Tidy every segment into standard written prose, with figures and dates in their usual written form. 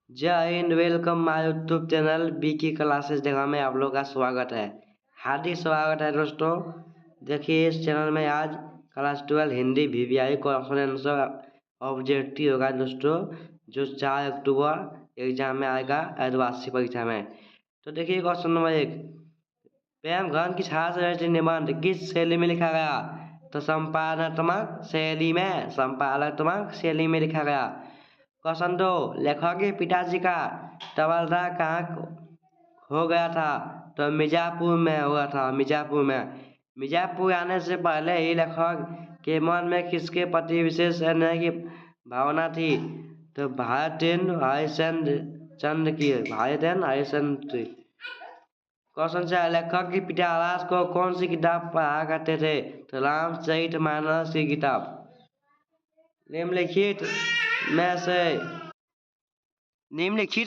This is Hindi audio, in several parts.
जय Hind, welcome my YouTube channel बीकी क्लासेस जगह में आप लोग का स्वागत है। हार्दिक स्वागत है दोस्तों। देखिए इस चैनल में आज class 12 Hindi VVI question answer objective होगा दोस्तों, जो 4 अक्टूबर एग्जाम में आएगा अर्धवार्षिक परीक्षा में। तो देखिए क्वेश्चन नंबर 1, प्रेम घन की छाया से रचित निबंध किस शैली में लिखा गया? तो संपादनात्मक शैली में लिखा गया। क्वेश्चन 2, लेखक के पिताजी का तबादला कहाँ हो गया था? तो मिर्जापुर में हुआ था। मिर्जापुर आने से पहले ही लेखक के मन में किसके प्रति विशेष स्नेह की भावना थी? तो भारतेंद्र हरिश्चंद्र की। क्वेश्चन 4, लेखक के पिता आवास को कौन सी किताब पढ़ा करते थे? तो रामचरितमानस की किताब। निम्नलिखित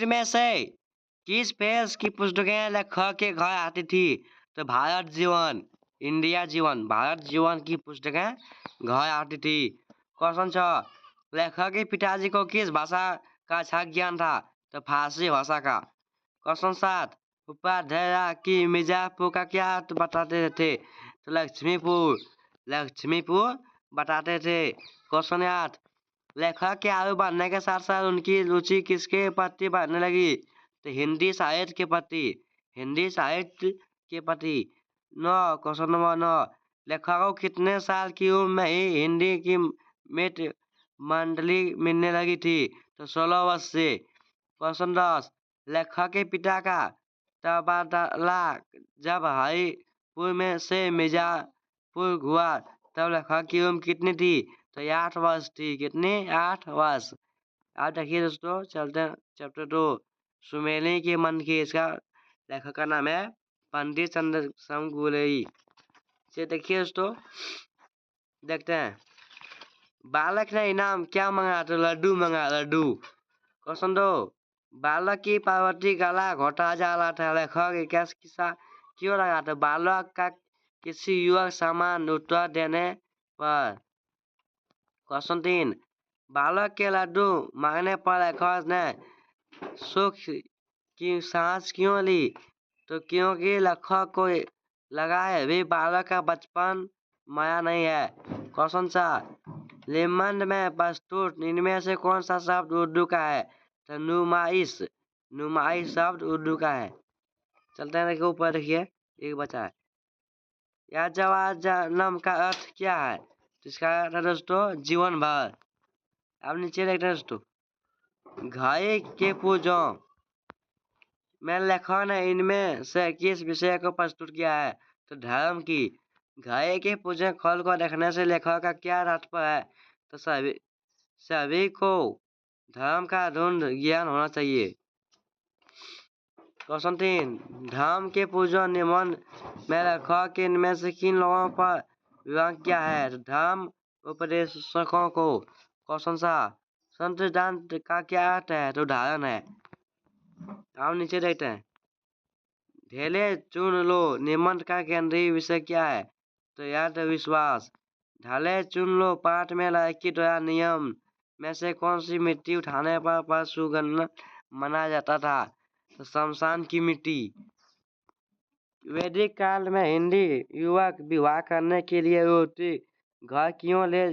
में से किस पेज की पुस्तकें लेखक के घर आती थी? तो भारत जीवन की पुस्तकें घर आती थी। क्वेश्चन 6, लेखक के पिताजी को किस भाषा का अच्छा ज्ञान था? तो फारसी भाषा का। क्वेश्चन 7, उपाध्याय की मिर्जापुर का क्या अर्थ बताते थे? तो लक्ष्मीपुर बताते थे। क्वेश्चन 8, लेखक के आयु बढ़ने के साथ साथ उनकी रुचि किसके प्रति बढ़ने लगी? तो हिंदी साहित्य के प्रति। 9, क्वेश्चन नंबर 9, लेखक को कितने साल की उम्र में ही हिंदी की मित्र मंडली मिलने लगी थी? तो 16 वर्ष से। क्वेश्चन 10, लेखक के पिता का तबादला जब हरिपुर में से मिर्जापुर हुआ तब लेखक की उम्र कितनी थी? तो 8 वर्ष थी। कितनी? 8 वर्ष। आप देखिए दोस्तों, चलते हैं चैप्टर 2, सुमेलिनी के मन की। इसका लेखक का नाम है पंडित चंद्रशेखर गोलेई। से देखिए दोस्तों, देखते हैं। बालक ने इनाम क्या मांगा? तो लड्डू मांगा, लड्डू। क्वेश्चन 2, बालक की पार्वती गला घोटा जा रहा था, लेखक क्या किस्सा क्यों लगा? तो बालक का किसी युवक समान उत्तर देने पर। क्वेश्चन 3, बालक के लड्डू मांगने पर लेखक ने सुख की सांस क्यों ली? तो क्योंकि लेखक को लगा है भी बालक का बचपन माया नहीं है। क्वेश्चन 4, निबंध में प्रस्तुत इनमें से कौन सा शब्द उर्दू का है? तो नुमाइश शब्द उर्दू का है। चलते हैं, देखिए ऊपर देखिए एक बचा है। यह जवाब जन्म का अर्थ क्या है? तो इसका अर्थ है दोस्तों जीवन भर। अब नीचे देखते हैं दोस्तों, घाय के पूजों में लेखक ने इनमें से किस विषय को प्रस्तुत किया है? तो धर्म की। घाय के पूजन खल को देखने से लेखक का क्या तात्पर्य है? तो सभी को धर्म का ढूंढ ज्ञान होना चाहिए। क्वेश्चन 3, धर्म के पूजन निबंध में लेखक के इनमें से किन लोगों पर विवाद किया है? तो धर्म उपदेशकों को। क्वेश्चन 7, संत सिद्धांत का क्या अर्थ है? तो उदाहरण है। अब नीचे देखते हैं, ढेले चुन लो निबंध का केंद्रीय विषय क्या है? तो याद विश्वास। ढाले चुन लो पाठ में लायकी द्वारा नियम में से कौन सी मिट्टी उठाने पर पशुगण मनाया जाता था? तो शमशान की मिट्टी। वैदिक काल में हिंदी युवक विवाह करने के लिए रोटी घर क्यों ले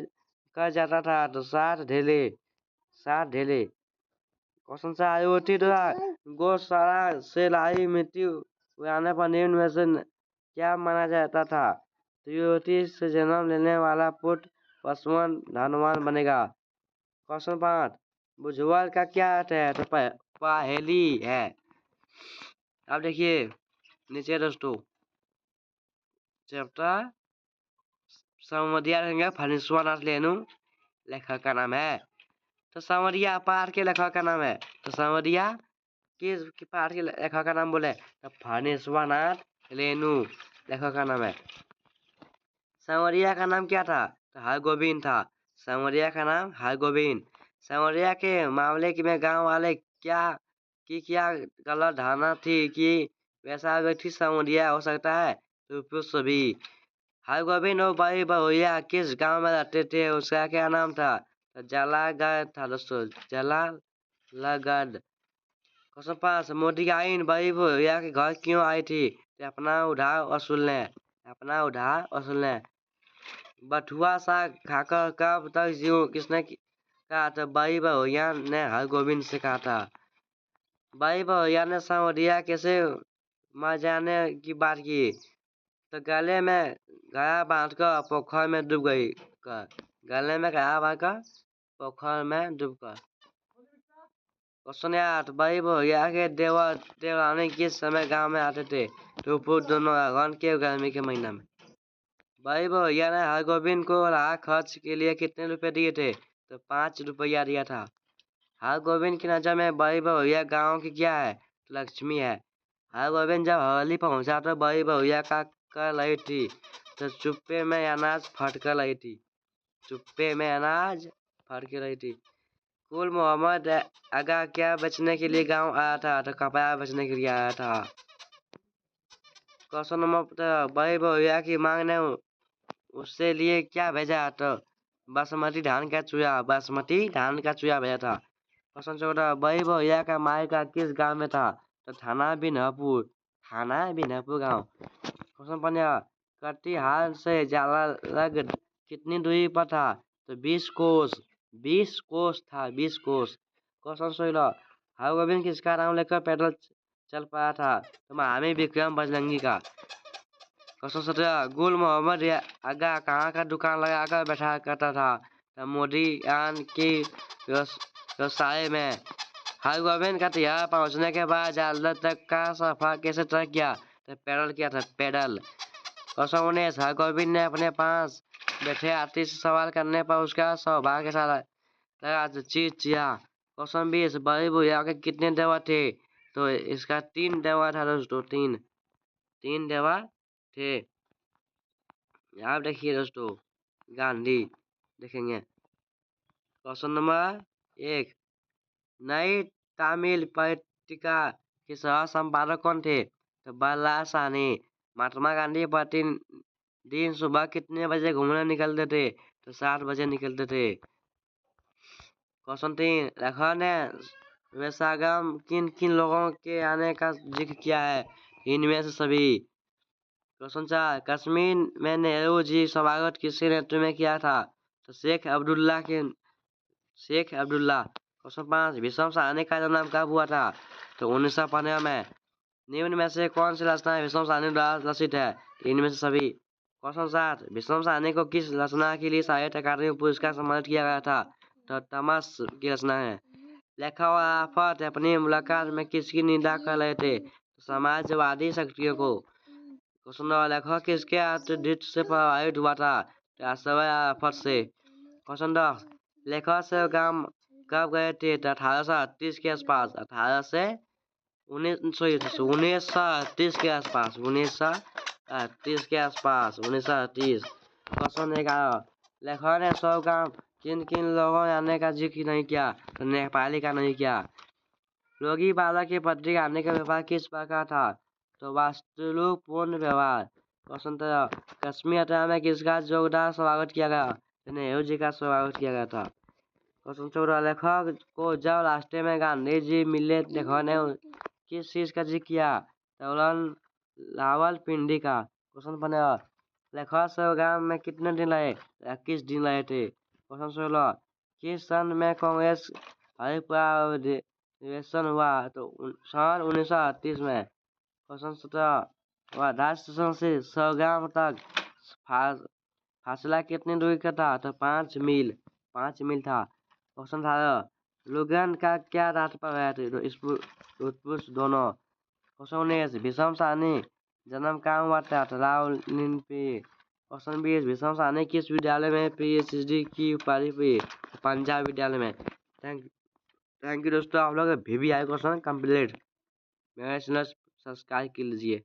कर जाता था? तो 7 ढेले। क्वेश्चन 4, रोटी द्वारा गौशाला से लाई मिट्टी उड़ाने पर निम्न में से क्या माना जाता था? तो रोटी से जन्म लेने वाला पुत्र पशुवन धनवान बनेगा। क्वेश्चन 5, बुझवार का क्या अर्थ है? तो पहेली है। अब देखिए नीचे दोस्तों, चैप्टर संवदिया रहेंगे फणीश्वरनाथ लेनु लेखक का नाम है। तो संवदिया पाठ के लेखक का नाम है। तो संवदिया के पाठ के लेखक का नाम बोले तो फणीश्वरनाथ लेनु लेखक का नाम है। संवरिया का नाम क्या था? तो हरगोविंद था। संवरिया का नाम हरगोविंद। संवरिया के मामले में गांव वाले क्या गलत धारणा थी कि वैसा व्यक्ति संवरिया हो सकता है? तो पुष्प भी। हरगोविंद और बड़ी बहुरिया किस गांव में रहते थे? उसका क्या नाम था? तो जलालगढ़ था दोस्तों, जलालगढ़। क्वेश्चन 5 मोदी आइन बड़ी भैया के घर क्यों आई थी? तो अपना उधार वसूलने। बथुआ साग खाकर कब तक जीऊं? किसने कहा था? बड़ी भैया ने हरगोविंद से कहा था। बड़ी भैया ने सांवरिया कैसे मर जाने की बात की? तो गले में गया बांधकर पोखर में डूब गई कर। गले में गया बांधकर पोखर में डूब कर। क्वेश्चन 8 बड़ी भैया के देवर देवरानी किस समय गांव में आते थे? तो दोनों अगन के गर्मी के महीना में। बड़ी भैया ने हरगोविंद को राह खर्च के लिए कितने रुपए दिए थे? तो 5 रुपया दिया था। हरगोविंद की नजर में बड़ी भैया गांव की क्या है? तो लक्ष्मी है। हरगोविंद जब हवेली पहुंचा तो बड़ी भैया का कर रही थी? तो चुप्पे में अनाज फटक रही थी। कुल मोहम्मद आगा क्या बेचने के लिए गांव आया था? तो कपड़ा बेचने के लिए आया था। क्वेश्चन नंबर बड़ी भैया की मांग ने उससे लिए क्या भेजा? तो बासमती धान का चूड़ा भेजा था। क्वेश्चन 14 बड़ी भैया का मायका किस गांव में था? तो थाना बिनहपुर गांव। क्वेश्चन 15 कटिहार से जालग कितनी दूरी पर था? तो 20 कोस था। क्वेश्चन 16 हरगोविंद किसका नाम लेकर पैदल चल पाया था? तो महावी विक्रम बजरंगी का। क्वेश्चन 17 गुल मोहम्मद आगा कहाँ का दुकान लगाकर बैठा करता था? तो मोदी आन की व्यवसाय में। हरगोविंद का तिहार पहुंचने के बाद जालंधर तक का सफर कैसे तय किया? तो पैदल किया था। क्वेश्चन 19 हरगोविंद ने अपने पास बैठे हाथी से सवाल करने पर उसका सौभाग्य लगा चीज चिया। क्वेश्चन 20 बड़ी भैया के कितने देवर थे? तो इसका 3 देवर था दोस्तों। तीन देवर थे। आप देखिए दोस्तों गांधी देखेंगे। क्वेश्चन नंबर 1 नई तमिल पत्रिका के सह संपादक कौन थे? तो बल्ला सानी। महात्मा गांधी प्रतिदिन सुबह कितने बजे घूमने निकलते थे? तो 7 बजे निकलते थे। क्वेश्चन 3 लेखक ने वैशागम किन किन लोगों के आने का जिक्र किया है? इनमें से सभी। क्वेश्चन 4 कश्मीर में नेहरू जी स्वागत किसके नेतृत्व में किया था? तो शेख अब्दुल्ला। क्वेश्चन 5 भीष्म साहनी का जन्म कब हुआ था? तो 1915 में। निम्न में से कौन सी रचना भीष्म साहनी द्वारा रचित है? इनमें से सभी। क्वेश्चन 7 भीष्म साहनी को किस रचना के लिए साहित्य अकादमी पुरस्कार सम्मानित किया गया था? तो तमस की रचना है। लेखक और आफत अपनी मुलाकात में किसकी निंदा कर रहे थे? तो समाजवादी शक्तियों को। क्वेश्चन 9 लेखक किसके आत्मदृष्टि से प्रभावित हुआ था? तो आशय आफत से। क्वेश्चन 10 लेखक से गांव कब गए थे? तो 1838 के आसपास। 1938 के आसपास। 1938। क्वेश्चन 11 लेखक ने 100 गांव किन किन लोगों ने आने का जिक्र नहीं किया? तो नेपाली का नहीं किया। रोगी बालक की पत्रिका आने का व्यवहार किस प्रकार था? तो वास्तुलूप पूर्ण व्यवहार। क्वेश्चन 13 कश्मीर यात्रा में किसका जोरदार स्वागत किया गया? तो नेहरू जी का स्वागत किया गया था। क्वेश्चन 14 लेखक को जब रास्ते में गांधी जी मिले लेखक ने किस चीज का जिक्र किया? तो रावलपिंडी का। क्वेश्चन 15 लेखक से गांव में कितने दिन रहे? 21 दिन रहे थे। क्वेश्चन 16 किस सन में कांग्रेस हरिपुरा अधिवेशन हुआ? तो सन 1938 में। क्वेश्चन 17 राजस्थान से सौगाम तक फासला कितनी दूरी का था? तो 5 मील था। क्वेश्चन 18 लुगन का क्या तात्पर्य है? तो उत्पुरुष दोनों। क्वेश्चन 19 भीष्म साहनी जन्म कहाँ हुआ था? तो रावलपिंडी। क्वेश्चन 20 भीष्म साहनी किस विद्यालय में पीएचडी की उपाधि पाई? पंजाब विद्यालय में। थैंक यू दोस्तों। आप लोग VVI क्वेश्चन कंप्लीट। मेरा चैनल सब्सक्राइब कीजिए।